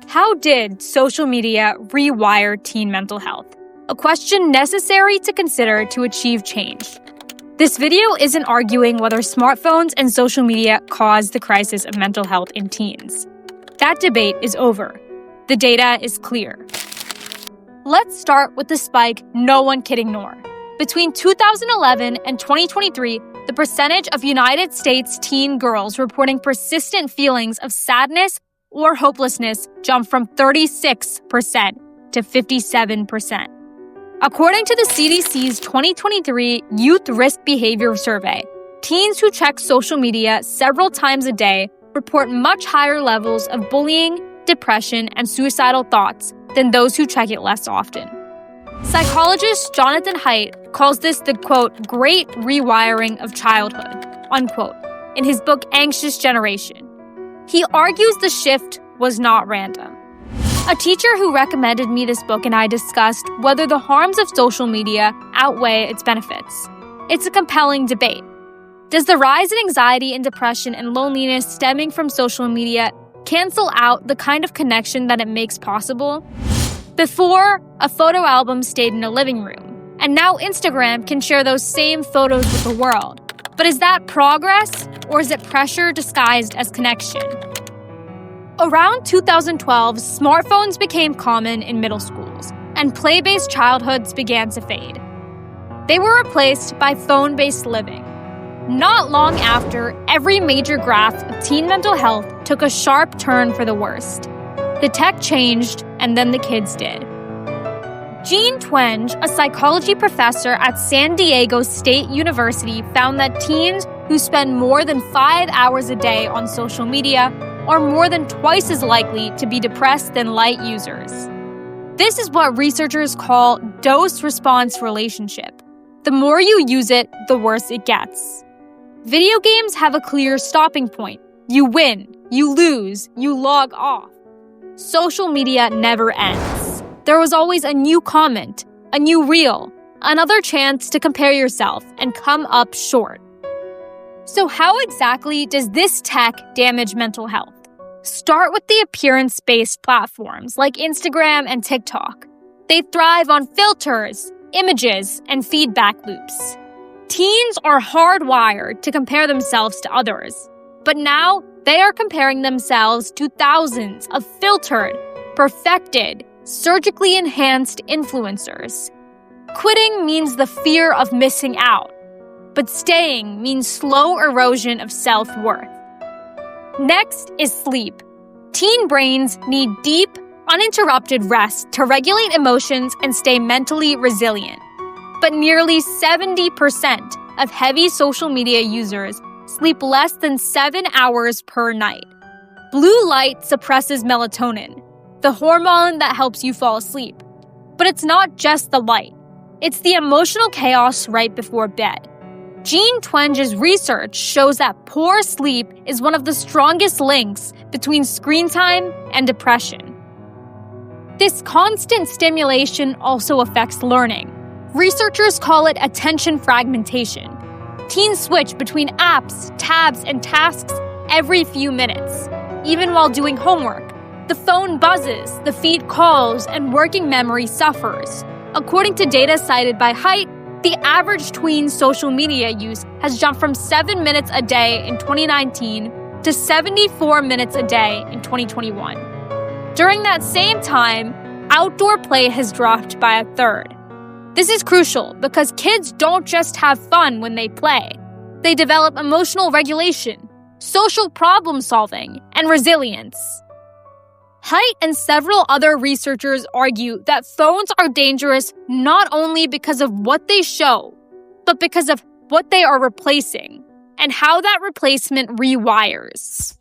How did social media rewire teen mental health? A question necessary to consider to achieve change. This video isn't arguing whether smartphones and social media caused the crisis of mental health in teens. That debate is over. The data is clear. Let's start with the spike no one can ignore. Between 2011 and 2023, the percentage of United States teen girls reporting persistent feelings of sadness or hopelessness jumped from 36% to 57%. According to the CDC's 2023 Youth Risk Behavior Survey, teens who check social media several times a day report much higher levels of bullying, depression, and suicidal thoughts than those who check it less often. Psychologist Jonathan Haidt calls this the, quote, great rewiring of childhood, unquote, in his book Anxious Generation. He argues the shift was not random. A teacher who recommended me this book and I discussed whether the harms of social media outweigh its benefits. It's a compelling debate. Does the rise in anxiety and depression and loneliness stemming from social media cancel out the kind of connection that it makes possible? Before, a photo album stayed in a living room, and now Instagram can share those same photos with the world. But is that progress, or is it pressure disguised as connection? Around 2012, smartphones became common in middle schools, and play-based childhoods began to fade. They were replaced by phone-based living. Not long after, every major graph of teen mental health took a sharp turn for the worst. The tech changed, and then the kids did. Jean Twenge, a psychology professor at San Diego State University, found that teens who spend more than 5 hours a day on social media are more than twice as likely to be depressed than light users. This is what researchers call dose-response relationship. The more you use it, the worse it gets. Video games have a clear stopping point. You win, you lose, you log off. Social media never ends. There was always a new comment, a new reel, another chance to compare yourself and come up short. So how exactly does this tech damage mental health? Start with the appearance-based platforms like Instagram and TikTok. They thrive on filters, images, and feedback loops. Teens are hardwired to compare themselves to others, but now they are comparing themselves to thousands of filtered, perfected, surgically enhanced influencers. Quitting means the fear of missing out, but staying means slow erosion of self-worth. Next is sleep. Teen brains need deep, uninterrupted rest to regulate emotions and stay mentally resilient. But nearly 70% of heavy social media users sleep less than 7 hours per night. Blue light suppresses melatonin, the hormone that helps you fall asleep. But it's not just the light. It's the emotional chaos right before bed. Jean Twenge's research shows that poor sleep is one of the strongest links between screen time and depression. This constant stimulation also affects learning. Researchers call it attention fragmentation. Teens switch between apps, tabs, and tasks every few minutes. Even while doing homework, the phone buzzes, the feed calls, and working memory suffers. According to data cited by Haidt, the average tween's social media use has jumped from 7 minutes a day in 2019 to 74 minutes a day in 2021. During that same time, outdoor play has dropped by a third. This is crucial because kids don't just have fun when they play. They develop emotional regulation, social problem solving, and resilience. Haidt and several other researchers argue that phones are dangerous not only because of what they show, but because of what they are replacing and how that replacement rewires.